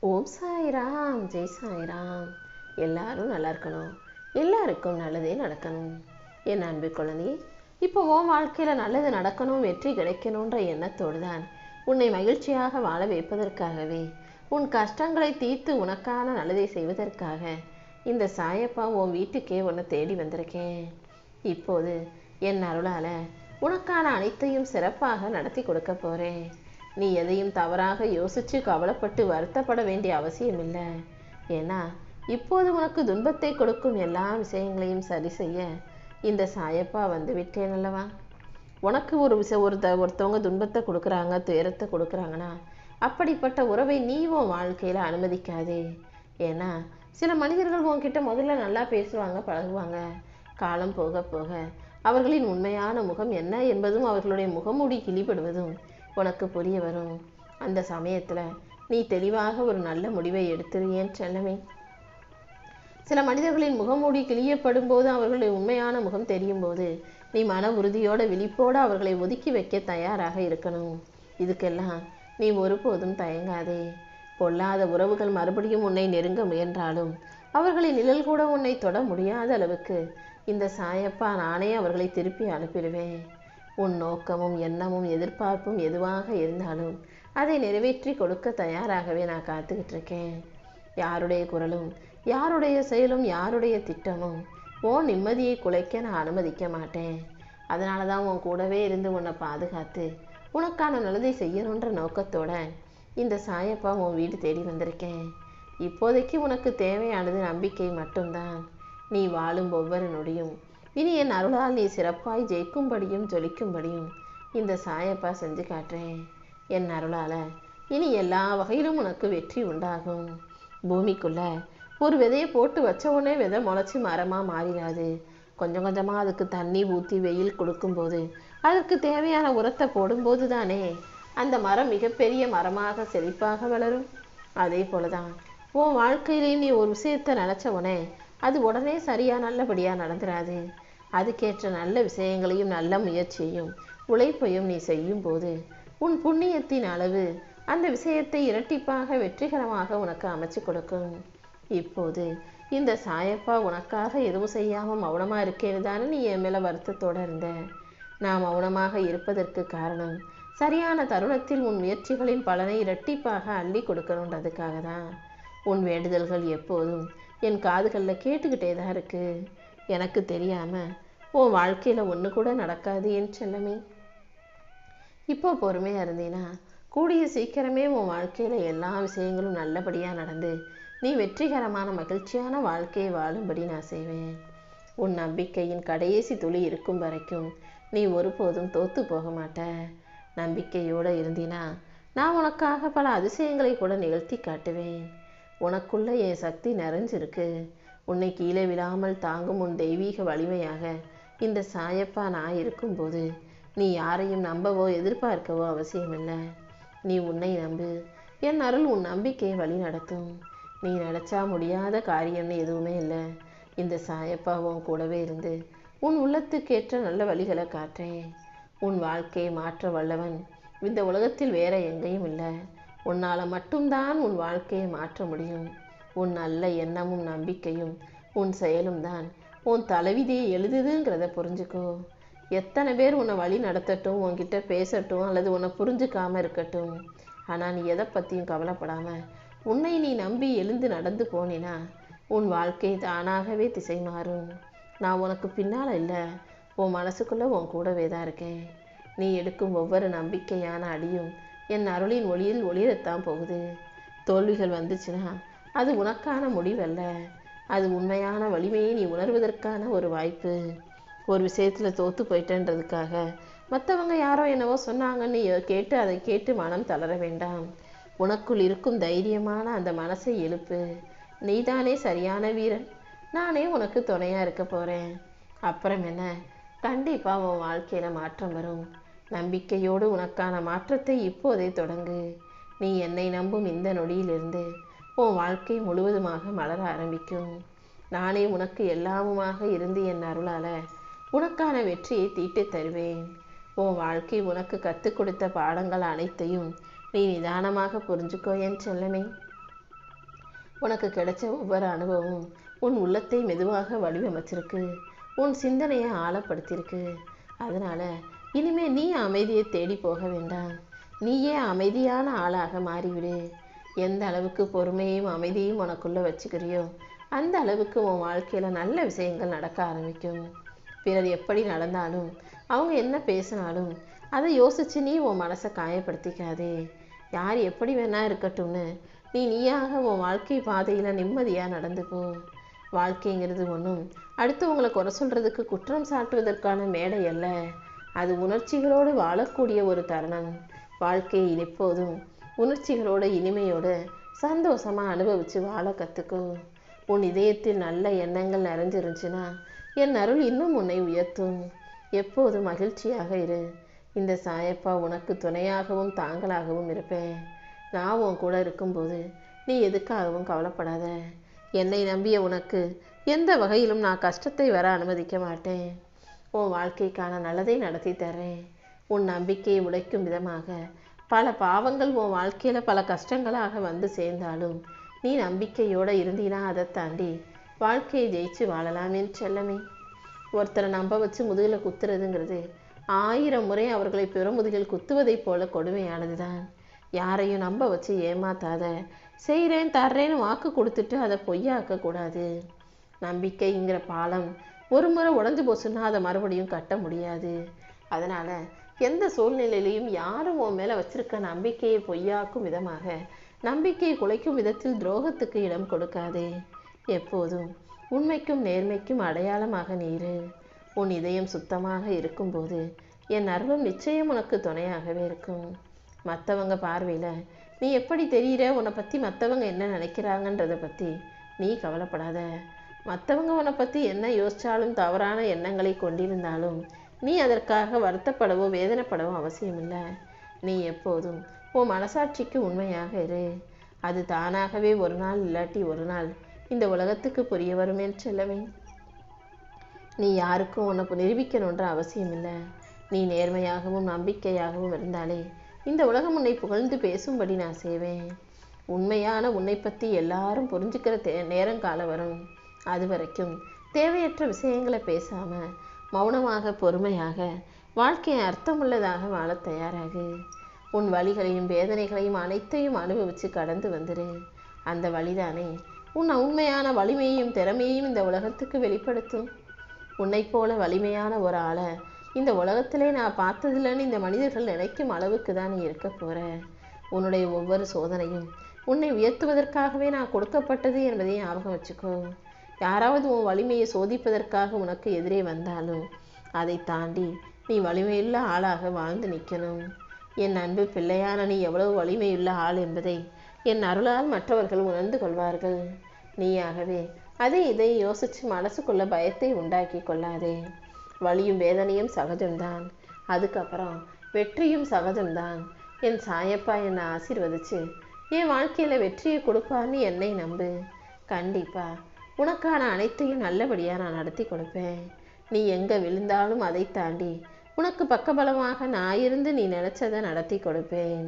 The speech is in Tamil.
ஓம் சாய்ராம், ஜெய் சாய்ராம். எல்லாரும் நல்லா இருக்கணும், எல்லாருக்கும் நல்லதே நடக்கணும். என் அன்பு குழந்தை, இப்போ உன் வாழ்க்கையில் நல்லது நடக்கணும், வெற்றி கிடைக்கணுன்ற எண்ணத்தோடு தான் உன்னை மகிழ்ச்சியாக வாழ வைப்பதற்காகவே, உன் கஷ்டங்களை தீர்த்து உனக்கான நல்லதை செய்வதற்காக இந்த சாயப்பா உன் வீட்டுக்கே உன்னை தேடி வந்திருக்கேன். இப்போது என் அருளால் உனக்கான அனைத்தையும் சிறப்பாக நடத்தி கொடுக்க போகிறேன். நீ எதையும் தவறாக யோசித்து கவலைப்பட்டு வருத்தப்பட வேண்டிய அவசியம் இல்லை. ஏன்னா இப்போது உனக்கு துன்பத்தை கொடுக்கும் எல்லா விஷயங்களையும் சரி செய்ய இந்த சாயப்பா வந்து விட்டேன் அல்லவா. உனக்கு ஒருத்தவங்க துன்பத்தை கொடுக்குறாங்க, துயரத்தை கொடுக்குறாங்கன்னா அப்படிப்பட்ட உறவை நீ உன் வாழ்க்கையில் அனுமதிக்காதே. ஏன்னா சில மனிதர்கள் உன்கிட்ட முதல்ல நல்லா பேசுவாங்க, பழகுவாங்க. காலம் போக போக அவர்களின் உண்மையான முகம் என்ன என்பதும் அவர்களுடைய முகமூடி கிழிபடுவதும் உனக்கு புரிய வரும். அந்த சமயத்தில் நீ தெளிவாக ஒரு நல்ல முடிவை எடுத்துருவேன் செல்லமே. சில மனிதர்களின் முகமூடி கிழியப்படும் போது அவர்களுடைய உண்மையான முகம் தெரியும் போது நீ மன உறுதியோட விழிப்போடு அவர்களை ஒதுக்கி வைக்க தயாராக இருக்கணும். இதுக்கெல்லாம் நீ ஒருபோதும் தயங்காதே. பொல்லாத உறவுகள் மறுபடியும் உன்னை நெருங்க முயன்றாலும் அவர்களின் நிழல் கூட உன்னை தொட முடியாத அளவுக்கு இந்த சாயப்பா நானே அவர்களை திருப்பி அனுப்பிடுவேன். உன் நோக்கமும் எண்ணமும் எதிர்பார்ப்பும் எதுவாக இருந்தாலும் அதை நிறைவேற்றி கொடுக்க தயாராகவே நான் காத்துக்கிட்டு இருக்கேன். யாருடைய குரலும், யாருடைய செயலும், யாருடைய திட்டமும் உன் நிம்மதியை குலைக்க நான் அனுமதிக்க மாட்டேன். அதனால தான் உன் கூடவே இருந்து உன்னை பாதுகாத்து உனக்கான நல்லதை செய்யணுன்ற நோக்கத்தோட இந்த சாயப்பா உன் வீடு தேடி வந்திருக்கேன். இப்போதைக்கு உனக்கு தேவையானது நம்பிக்கை மட்டும்தான். நீ வாழும் ஒவ்வொரு நொடியும் இனி என் அருளால் நீ சிறப்பாய் ஜெயிக்கும்படியும் ஜொலிக்கும்படியும் இந்த சாயப்பா செஞ்சு காட்டுறேன். என் அருளால் இனி எல்லா வகையிலும் உனக்கு வெற்றி உண்டாகும். பூமிக்குள்ள ஒரு விதையை போட்டு வச்ச உடனே விதை முளைச்சி மரமாக மாறிடாது. கொஞ்சம் கொஞ்சமாக அதுக்கு தண்ணி ஊற்றி வெயில் கொடுக்கும்போது அதற்கு தேவையான உரத்தை போடும்போது தானே அந்த மரம் மிகப்பெரிய மரமாக செழிப்பாக வளரும். அதே போல தான் உன் வாழ்க்கையிலே நீ ஒரு விஷயத்தை நினச்ச உடனே அது உடனே சரியாக நல்லபடியாக நடந்துடாது. அதுக்கேற்ற நல்ல விஷயங்களையும் நல்ல முயற்சியையும் உழைப்பையும் நீ செய்யும் போது உன் புண்ணியத்தின் அளவு அந்த விஷயத்தை இரட்டிப்பாக வெற்றிகரமாக உனக்கு அமைச்சு கொடுக்கும். இப்போது இந்த சாயப்பா உனக்காக எதுவும் செய்யாமல் மௌனமாக இருக்கேன்னு தானே நீ என் மேலே வருத்தத்தோடு இருந்த. நான் மௌனமாக இருப்பதற்கு காரணம் சரியான தருணத்தில் உன் முயற்சிகளின் பலனை இரட்டிப்பாக அள்ளி கொடுக்கணுன்றதுக்காக தான். உன் வேண்டுதல்கள் எப்போதும் என் காதுகளில் கேட்டுக்கிட்டே தான் இருக்கு. எனக்கு தெரியாமல் உன் வாழ்க்கையில் ஒன்று கூட நடக்காது என் செல்லமே. இப்போ பொறுமையாக இருந்தீன்னா கூடிய சீக்கிரமே உன் வாழ்க்கையில் எல்லா விஷயங்களும் நல்லபடியாக நடந்து நீ வெற்றிகரமான மகிழ்ச்சியான வாழ்க்கையை வாழும்படி நான் செய்வேன். உன் நம்பிக்கையின் கடைசி துளி இருக்கும் வரைக்கும் நீ ஒருபோதும் தோற்று போக மாட்ட. நம்பிக்கையோடு இருந்தினா நான் உனக்காக பல அதிசயங்களை கூட நிகழ்த்தி காட்டுவேன். உனக்குள்ள என் சக்தி நிறைஞ்சிருக்கு. உன்னை கீழே விழாமல் தாங்கும் உன் தெய்வீக வலிமையாக இந்த சாயப்பா நான் இருக்கும்போது நீ யாரையும் நம்பவோ எதிர்பார்க்கவோ அவசியமில்லை. நீ உன்னை நம்பு. என் அருள் உன் நம்பிக்கையை வழி நடத்தும். நீ நினச்சா முடியாத காரியம்னு எதுவுமே இல்லை. இந்த சாயப்பா உன் கூடவே இருந்து உன் உள்ளத்துக்கேற்ற நல்ல வழிகளை காட்டுறேன். உன் வாழ்க்கையை மாற்ற வல்லவன் இந்த உலகத்தில் வேற எங்கேயும் இல்லை. உன்னால் மட்டும்தான் உன் வாழ்க்கையை மாற்ற முடியும். உன் நல்ல எண்ணமும் நம்பிக்கையும் உன் செயலும் தான் உன் தலைவிதியை எழுதுதுங்கிறத புரிஞ்சுக்கோ. எத்தனை பேர் உன்னை வழி நடத்தட்டும், உன்கிட்ட பேசட்டும், அல்லது உன்னை புரிஞ்சுக்காமல் இருக்கட்டும், ஆனால் நீ எதை பற்றியும் கவலைப்படாமல் உன்னை நீ நம்பி எழுந்து நடந்து போனினா உன் வாழ்க்கை தானாகவே திசை மாறும். நான் உனக்கு பின்னால் இல்லை, உன் மனசுக்குள்ளே உன் கூடவே தான் இருக்கேன். நீ எடுக்கும் ஒவ்வொரு நம்பிக்கையான அடியும் என் அருளின் ஒளியில் ஒளிரத்தான் போகுது. தோல்விகள் வந்துச்சுன்னா அது உனக்கான முடிவல்ல, அது உண்மையான வலிமையை நீ உணர்வதற்கான ஒரு வாய்ப்பு. ஒரு விஷயத்தில் தோற்று போயிட்டேன்றதுக்காக மற்றவங்க யாரோ என்னவோ சொன்னாங்கன்னு கேட்டு அதை கேட்டு மனம் தளர வேண்டாம். உனக்குள் இருக்கும் தைரியமான அந்த மனசை எழுப்பு. நீதானே சரியான வீரன். நானே உனக்கு துணையாக இருக்க போகிறேன். அப்புறம் என்ன, கண்டிப்பாக உன் வாழ்க்கையில் மாற்றம் வரும். நம்பிக்கையோடு உனக்கான மாற்றத்தை இப்போதே தொடங்கு. நீ என்னை நம்பும் இந்த நொடியிலிருந்து உன் வாழ்க்கை முழுவதுமாக மலர ஆரம்பிக்கும். நானே உனக்கு எல்லாமுமாக இருந்து என் அருளால் உனக்கான வெற்றியை தீட்டி தருவேன். உன் வாழ்க்கை உனக்கு கற்றுக் கொடுத்த பாடங்கள் அனைத்தையும் நீ நிதானமாக புரிஞ்சுக்கோ என் செல்லமே. உனக்கு கிடைச்ச ஒவ்வொரு அனுபவமும் உன் உள்ளத்தை மெதுவாக வடிவமைச்சிருக்கு, உன் சிந்தனையை ஆழப்படுத்தியிருக்கு. அதனால இனிமே நீ அமைதியை தேடி போக வேண்டாம், நீயே அமைதியான ஆளாக மாறிவிடு. எந்த அளவுக்கு பொறுமையும் அமைதியும் உனக்குள்ள வச்சுக்கிறியோ அந்த அளவுக்கு உன் வாழ்க்கையில நல்ல விஷயங்கள் நடக்க ஆரம்பிக்கும். பிறர் எப்படி நடந்தாலும், அவங்க என்ன பேசினாலும் அதை யோசிச்சு நீ உன் மனசை காயப்படுத்திக்காதே. யார் எப்படி வேணா இருக்கட்டும்னு நீயாக உன் வாழ்க்கை பாதையில நிம்மதியா நடந்து போ. வாழ்க்கைங்கிறது ஒன்றும் அடுத்தவங்களை குறை சொல்றதுக்கு, குற்றம் சாட்டுவதற்கான மேடை அல்ல. அது உணர்ச்சிகளோடு வாழக்கூடிய ஒரு தருணம். வாழ்க்கையை எப்போதும் உணர்ச்சிகளோட இனிமையோடு சந்தோஷமா அனுபவிச்சு வாழ கத்துக்கோ. உன் இதயத்தில் நல்ல எண்ணங்கள் நிறைஞ்சிருந்துச்சுன்னா என் அருள் இன்னும் உன்னை உயர்த்தும். எப்போதும் மகிழ்ச்சியாக இரு. இந்த சாயப்பா உனக்கு துணையாகவும் தாங்களாகவும் இருப்பேன். நான் உன் கூட இருக்கும்போது நீ எதுக்காகவும் கவலைப்படாத. என்னை நம்பிய உனக்கு எந்த வகையிலும் நான் கஷ்டத்தை வர அனுமதிக்க மாட்டேன். உன் வாழ்க்கைக்கான நல்லதை நடத்தி தர்றேன். உன் நம்பிக்கையை உடைக்கும் விதமாக பல பாவங்கள் உன் வாழ்க்கையில பல கஷ்டங்களாக வந்து சேர்ந்தாலும் நீ நம்பிக்கையோட இருந்தீனா அதை தாண்டி வாழ்க்கையை ஜெயிச்சு வாழலாம் என் செல்லமே. ஒருத்தரை நம்ப வச்சு முதுகில் குத்துறதுங்கிறது 1000 முறை அவர்களை பிறமுதுகில் குத்துவதைப் போல கொடுமையானதுதான். யாரையும் நம்ப வச்சு ஏமாத்தாத. செய்கிறேன் தர்றேன்னு வாக்கு கொடுத்துட்டு அதை பொய்யாக்க கூடாது. நம்பிக்கைங்கிற பாலம் ஒரு முறை உடஞ்சு போச்சுன்னா அதை மறுபடியும் கட்ட முடியாது. அதனால எந்த சூழ்நிலையிலையும் யாரும் உன் மேல வச்சிருக்க நம்பிக்கையை பொய்யாக்கும் விதமாக, நம்பிக்கையை குலைக்கும் விதத்தில் துரோகத்துக்கு இடம் கொடுக்காதே. எப்போதும் உண்மைக்கும் நேர்மைக்கும் அடையாளமாக நீரு. உன் இதயம் சுத்தமாக இருக்கும்போது என் அருளும் நிச்சயம் உனக்கு துணையாகவே இருக்கும். மற்றவங்க பார்வையில நீ எப்படி தெரிகிற, உன்னை பற்றி மற்றவங்க என்ன நினைக்கிறாங்கன்றதை பற்றி நீ கவலைப்படாத. மற்றவங்க உன்னை பற்றி என்ன யோசித்தாலும், தவறான எண்ணங்களை கொண்டிருந்தாலும் நீ அதற்காக வருத்தப்படவோ வேதனைப்படவோ அவசியமில்லை. நீ எப்போதும் உன் மனசாட்சிக்கு உண்மையாக இரு. அது தானாகவே ஒரு நாள் இல்லாட்டி ஒரு நாள் இந்த உலகத்துக்கு புரிய வரும் என்று செல்லவே. நீ யாருக்கும் உன்னை நிரூபிக்கணுன்ற அவசியம் இல்லை. நீ நேர்மையாகவும் நம்பிக்கையாகவும் இருந்தாலே இந்த உலகம் உன்னை புகழ்ந்து பேசும்படி நான் செய்வேன். உண்மையான உன்னை பற்றி எல்லாரும் புரிஞ்சுக்கிற நேரங்காலம் வரும். அது வரைக்கும் தேவையற்ற விஷயங்களை பேசாம மௌனமாக பொறுமையாக வாழ்க்கையை அர்த்தமுள்ளதாக வாழ தயாராகு. உன் வலிகளையும் வேதனைகளையும் அனைத்தையும் அனுபவித்து கடந்து வந்துரு. அந்த வழிதானே உன் உண்மையான வலிமையையும் திறமையையும் இந்த உலகத்துக்கு வெளிப்படுத்தும். உன்னை போல வலிமையான ஒரு ஆளை இந்த உலகத்திலே நான் பார்த்ததில்லைன்னு இந்த மனிதர்கள் நினைக்கும் அளவுக்கு தான் நீ இருக்க போற. உன்னுடைய ஒவ்வொரு சோதனையும் உன்னை உயர்த்துவதற்காகவே நான் கொடுக்கப்பட்டது என்பதை ஞாபகம் வச்சுக்கோ. யாராவது உன் வலிமையை சோதிப்பதற்காக உனக்கு எதிரே வந்தாலும் அதை தாண்டி நீ வலிமையுள்ள ஆளாக வாழ்ந்து நிற்கணும். என் அன்பு பிள்ளையான நீ எவ்வளவு வலிமையுள்ள ஆள் என்பதை என் அருளால் மற்றவர்கள் உணர்ந்து கொள்வார்கள். நீயாகவே அதை இதை யோசிச்சு மனசுக்குள்ள பயத்தை உண்டாக்கி கொள்ளாதே. வலியும் வேதனையும் சகஜம்தான், அதுக்கப்புறம் வெற்றியும் சகஜம்தான். என் சாயப்பா என்னை ஆசீர்வதிச்சு என் வாழ்க்கையில வெற்றியை கொடுப்பான்னு என்னை நம்பு. கண்டிப்பா உனக்கான அனைத்தையும் நல்லபடியா நான் நடத்தி கொடுப்பேன். நீ எங்க விழுந்தாலும் அதை தாண்டி உனக்கு பக்கபலமாக நான் இருந்து நீ நினைச்சதை நடத்தி கொடுப்பேன்.